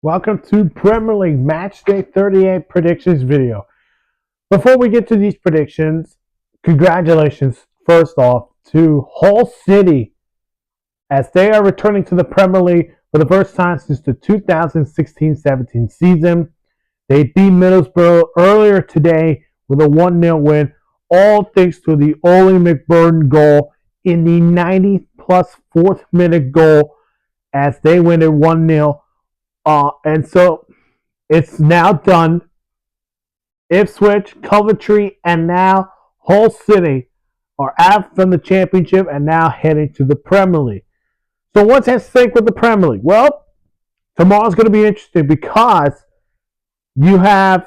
Welcome to Premier League Matchday 38 predictions video. Before we get to these predictions, congratulations first off to Hull City as they are returning to the Premier League for the first time since the 2016-17 season. They beat Middlesbrough earlier today with a 1-0 win, all thanks to the Oli McBurn goal in the 90th plus 4th minute goal as they win it 1-0. And so it's now done. Ipswich, Coventry, and now Hull City are out from the championship and now heading to the Premier League. So what's at stake with the Premier League? Well, tomorrow's going to be interesting because you have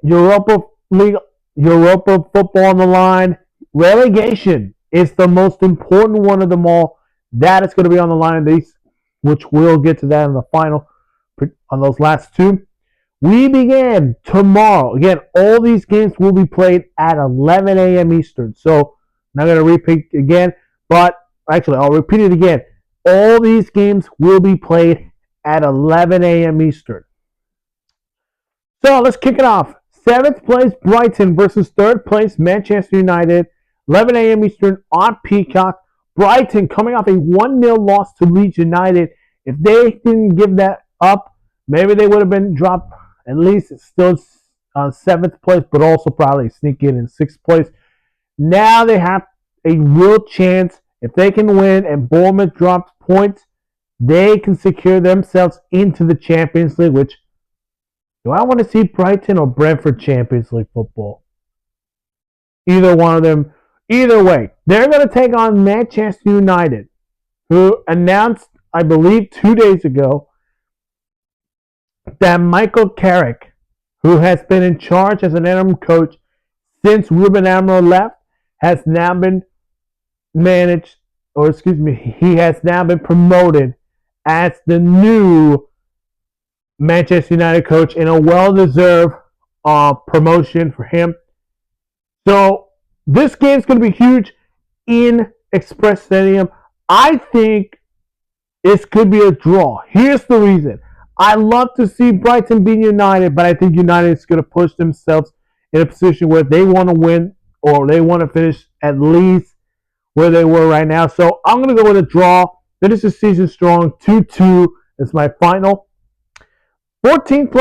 Europa League, Europa football on the line. Relegation is the most important one of them all. That is going to be on the line of these, which we'll get to that in the final on those last two. We begin tomorrow. Again, all these games will be played at 11 a.m. Eastern. So I'm not going to repeat again, but actually I'll repeat it again. All these games will be played at 11 a.m. Eastern. So let's kick it off. 7th place Brighton versus 3rd place Manchester United. 11 a.m. Eastern on Peacock. Brighton coming off a 1-0 loss to Leeds United. If they didn't give that up, maybe they would have been dropped at least still on 7th place, but also probably sneak in 6th place. Now they have a real chance. If they can win and Bournemouth drops points, they can secure themselves into the Champions League, which, do I want to see Brighton or Brentford Champions League football? Either one of them. Either way, they're going to take on Manchester United, who announced, I believe, 2 days ago, that Michael Carrick, who has been in charge as an interim coach since Ruben Amorim left, has now been he has now been promoted as the new Manchester United coach in a well-deserved promotion for him. So this game's going to be huge in Express Stadium. I think this could be a draw. Here's the reason. I love to see Brighton beat United, but I think United is going to push themselves in a position where they want to win or they want to finish at least where they were right now. So I'm going to go with a draw. Finish the season strong. 2-2 is my final. 19th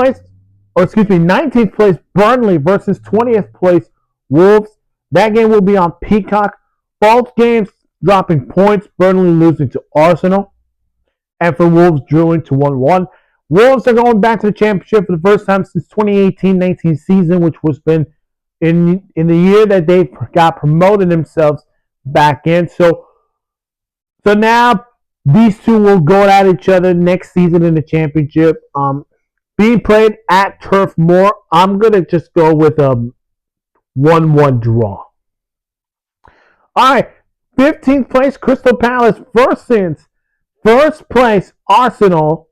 place Burnley versus 20th place Wolves. That game will be on Peacock. Both games dropping points. Burnley losing to Arsenal. And for Wolves, drawing to 1-1. Wolves are going back to the championship for the first time since 2018-19 season, which was been in the year that they got promoted themselves back in. So now these two will go at each other next season in the championship. Being played at Turf Moor, I'm going to just go with a 1-1 draw. All right, 15th place Crystal Palace versus first place Arsenal.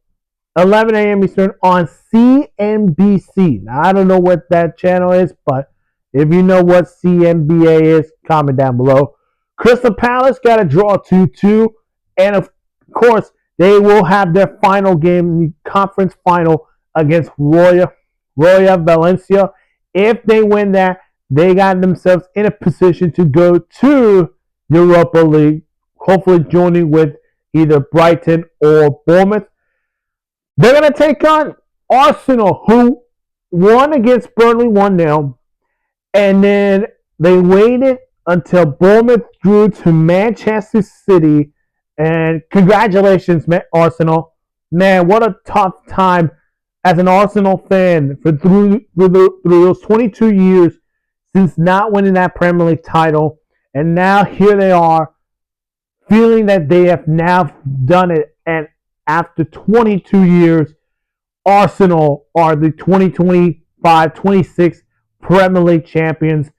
11 a.m. Eastern on CNBC. Now, I don't know what that channel is, but if you know what CNBA is, comment down below. Crystal Palace got a draw 2-2, and of course, they will have their final game, the conference final against Royal Valencia. If they win that, they got themselves in a position to go to Europa League, hopefully joining with either Brighton or Bournemouth. They're going to take on Arsenal, who won against Burnley 1-0, and then they waited until Bournemouth drew to Manchester City, and congratulations, Arsenal. Man, what a tough time as an Arsenal fan through those 22 years since not winning that Premier League title, and now here they are, feeling that they have now done it, and after 22 years, Arsenal are the 2025-26 Premier League champions.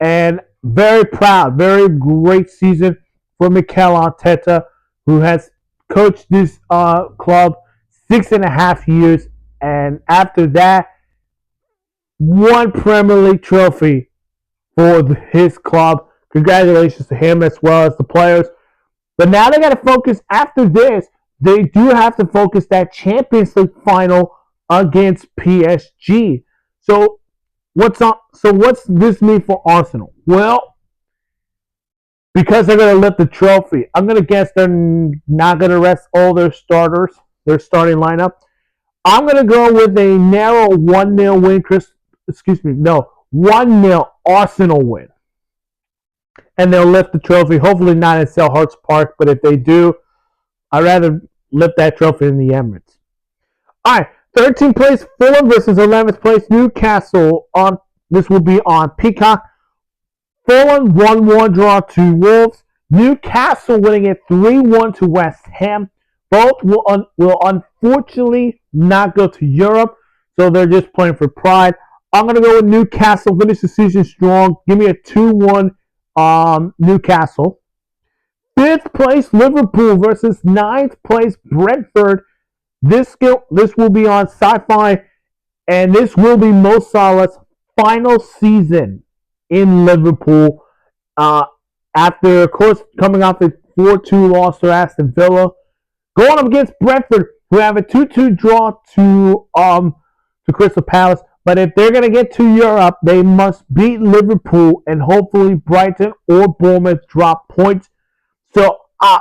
And very proud, very great season for Mikel Arteta, who has coached this club 6.5 years. And after that, one Premier League trophy for his club. Congratulations to him as well as the players. But now they got to focus after this. they do have to focus that Champions League final against PSG. So what's this mean for Arsenal? Well, because they're going to lift the trophy, I'm going to guess they're not going to rest all their starters, their starting lineup. I'm going to go with a narrow 1-0 win. 1-0 Arsenal win. And they'll lift the trophy. Hopefully not in Selhurst Park, but if they do, I'd rather lift that trophy in the Emirates. All right, 13th place Fulham versus 11th place Newcastle. This will be on Peacock. Fulham 1-1 draw to Wolves. Newcastle winning it 3-1 to West Ham. Both will unfortunately not go to Europe, so they're just playing for pride. I'm going to go with Newcastle. Finish the season strong. Give me a 2-1 Newcastle. 5th place Liverpool versus 9th place Brentford. This will be on Sci-Fi, and this will be Mo Salah's final season in Liverpool. After, of course, coming off a 4-2 loss to Aston Villa, going up against Brentford, who have a 2-2 draw to Crystal Palace. But if they're going to get to Europe, they must beat Liverpool, and hopefully Brighton or Bournemouth drop points. So I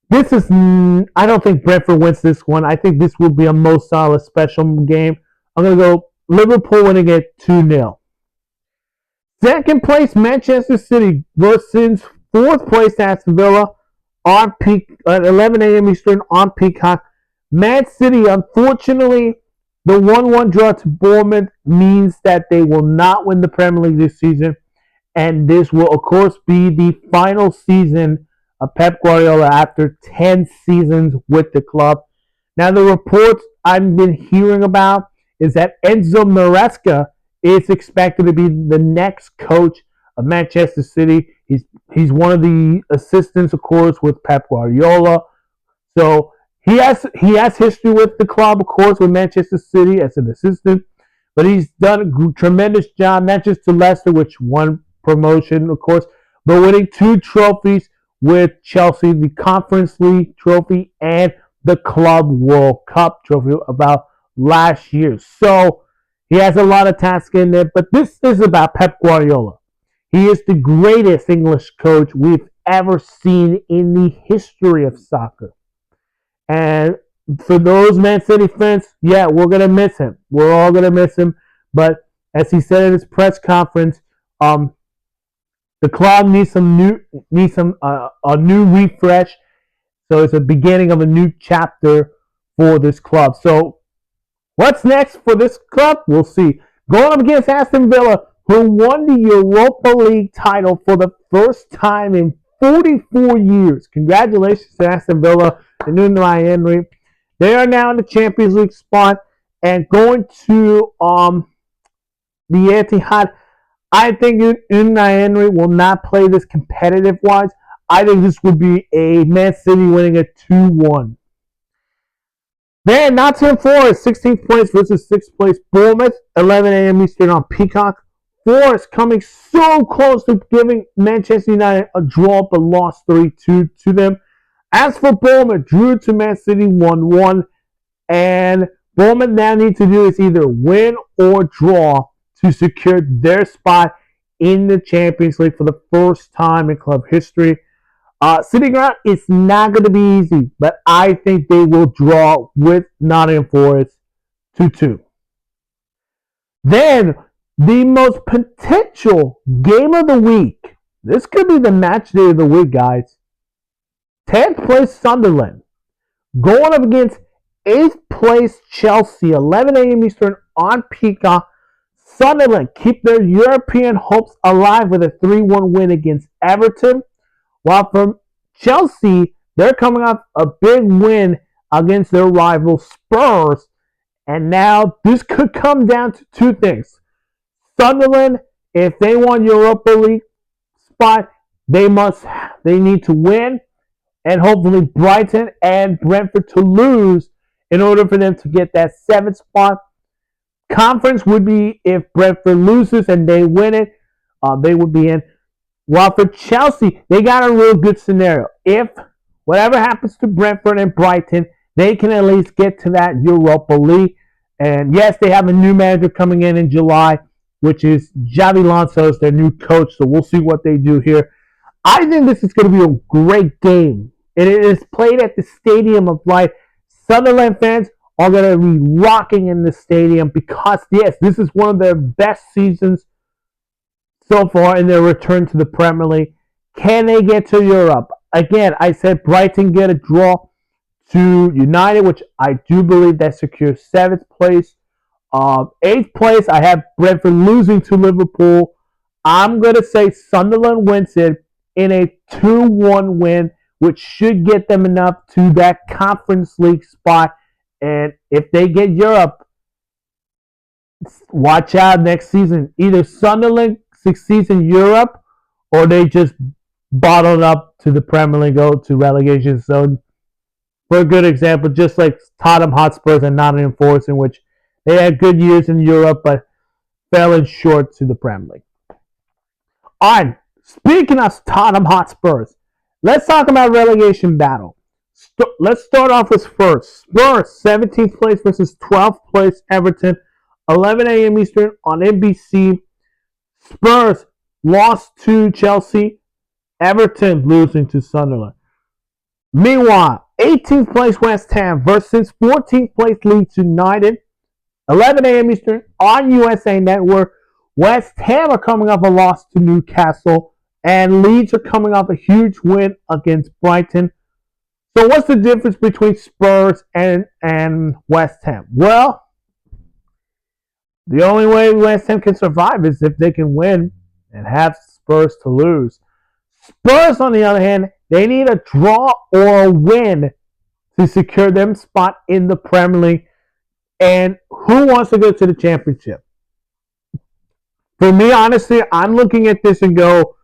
don't think Brentford wins this one. I think this will be a Mo Salah special game. I'm going to go Liverpool winning it 2-0. 2nd place Manchester City versus 4th place Aston Villa at 11 a.m. Eastern on Peacock. Man City, unfortunately, the 1-1 draw to Bournemouth means that they will not win the Premier League this season. And this will, of course, be the final season of Pep Guardiola after 10 seasons with the club. Now, the reports I've been hearing about is that Enzo Maresca is expected to be the next coach of Manchester City. He's one of the assistants, of course, with Pep Guardiola. So he has history with the club, of course, with Manchester City as an assistant. But he's done a tremendous job, not just to Leicester, which won promotion, of course, but winning 2 trophies with Chelsea, the Conference League trophy and the Club World Cup trophy about last year. So he has a lot of tasks in there, but this is about Pep Guardiola. He is the greatest English coach we've ever seen in the history of soccer. And for those Man City fans, yeah, we're going to miss him. We're all going to miss him. But as he said in his press conference, the club needs a new refresh. So it's the beginning of a new chapter for this club. So what's next for this club? We'll see. Going up against Aston Villa, who won the Europa League title for the first time in 44 years. Congratulations to Aston Villa and Unai Emery. They are now in the Champions League spot and going to the Etihad. I think Unai Emery will not play this competitive-wise. I think this will be a Man City winning a 2-1. Then Nottingham Forest, 16th place versus 6th place Bournemouth, 11 a.m. Eastern on Peacock. Forest coming so close to giving Manchester United a draw, but lost 3-2 to them. As for Bournemouth, drew to Man City 1-1, and Bournemouth now need to do is either win or draw to secure their spot in the Champions League for the first time in club history. City ground, it's not going to be easy, but I think they will draw with Nottingham Forest 2-2. Then, the most potential game of the week. This could be the match day of the week, guys. 10th place Sunderland going up against 8th place Chelsea, 11 a.m. Eastern on Peacock. Sunderland keep their European hopes alive with a 3-1 win against Everton. While from Chelsea, they're coming off a big win against their rival Spurs. And now this could come down to 2 things. Sunderland, if they want Europa League spot, they need to win. And hopefully Brighton and Brentford to lose in order for them to get that 7th spot. Conference would be if Brentford loses and they win it, they would be in. While for Chelsea, they got a real good scenario. If whatever happens to Brentford and Brighton, they can at least get to that Europa League. And yes, they have a new manager coming in July, which is Xabi Alonso is their new coach. So we'll see what they do here. I think this is going to be a great game. It is played at the Stadium of Light. Sunderland fans are going to be rocking in the stadium because, yes, this is one of their best seasons so far in their return to the Premier League. Can they get to Europe? Again, I said Brighton get a draw to United, which I do believe that secures 7th place. 8th place, I have Brentford losing to Liverpool. I'm going to say Sunderland wins it in a 2-1 win, which should get them enough to that Conference League spot. And if they get Europe, watch out next season. Either Sunderland succeeds in Europe or they just bottled up to the Premier League, go to relegation zone. For a good example, just like Tottenham Hotspurs and Nottingham Forest, in which they had good years in Europe but fell in short to the Premier League. All right, speaking of Tottenham Hotspurs, let's talk about relegation battle. Let's start off with Spurs. Spurs, 17th place versus 12th place Everton, 11 a.m. Eastern on NBC. Spurs lost to Chelsea. Everton losing to Sunderland. Meanwhile, 18th place West Ham versus 14th place Leeds United, 11 a.m. Eastern on USA Network. West Ham are coming off a loss to Newcastle, and Leeds are coming off a huge win against Brighton. So what's the difference between Spurs and West Ham? Well, the only way West Ham can survive is if they can win and have Spurs to lose. Spurs, on the other hand, they need a draw or a win to secure them spot in the Premier League. And who wants to go to the championship? For me, honestly, I'm looking at this and go,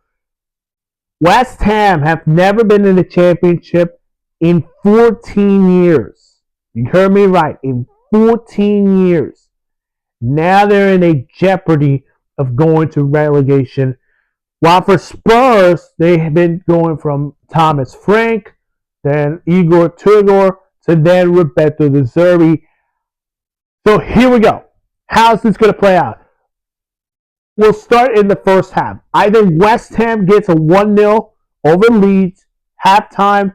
West Ham have never been in the championship in 14 years. You heard me right, in 14 years. Now they're in a jeopardy of going to relegation. While for Spurs, they have been going from Thomas Frank, then Igor Tudor, to then Roberto De Zerbi. So here we go. How's this going to play out? We'll start in the first half. I think West Ham gets a 1-0 over Leeds, halftime,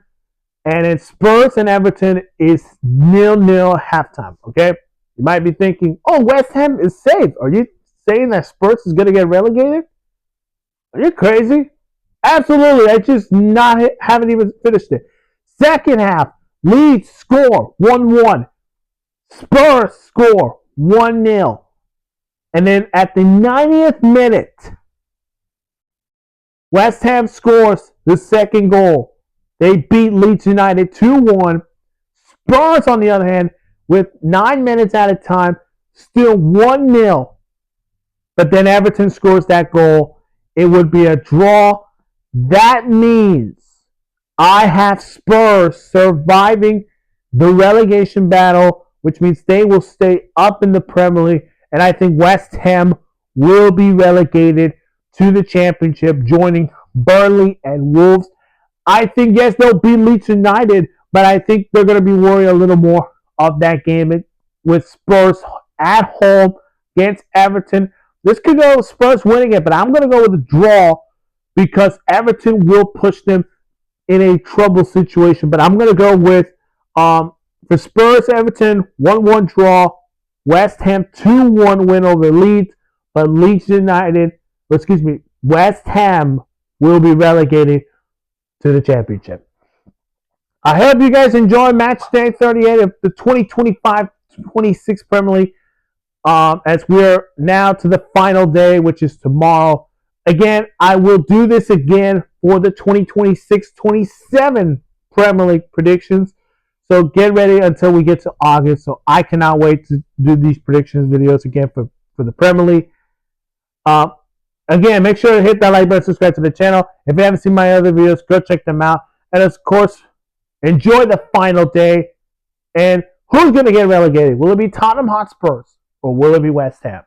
and then Spurs and Everton is 0-0 halftime, okay? You might be thinking, oh, West Ham is safe. Are you saying that Spurs is going to get relegated? Are you crazy? Absolutely. I just haven't even finished it. Second half, Leeds score 1-1. Spurs score 1-0. And then at the 90th minute, West Ham scores the second goal. They beat Leeds United 2-1. Spurs, on the other hand, with 9 minutes at a time, still 1-0. But then Everton scores that goal. It would be a draw. That means I have Spurs surviving the relegation battle, which means they will stay up in the Premier League. And I think West Ham will be relegated to the championship, joining Burnley and Wolves. I think, yes, they'll beat Leeds United, but I think they're going to be worried a little more of that game with Spurs at home against Everton. This could go with Spurs winning it, but I'm going to go with a draw because Everton will push them in a trouble situation. But I'm going to go with, for Spurs, Everton, 1-1 draw. West Ham 2-1 win over Leeds. But West Ham will be relegated to the championship. I hope you guys enjoy match day 38 of the 2025-26 Premier League. As we're now to the final day, which is tomorrow. Again, I will do this again for the 2026-27 Premier League predictions. So get ready until we get to August. So I cannot wait to do these predictions videos again for the Premier League. Again, make sure to hit that like button, subscribe to the channel. If you haven't seen my other videos, go check them out. And of course, enjoy the final day. And who's going to get relegated? Will it be Tottenham Hotspurs or will it be West Ham?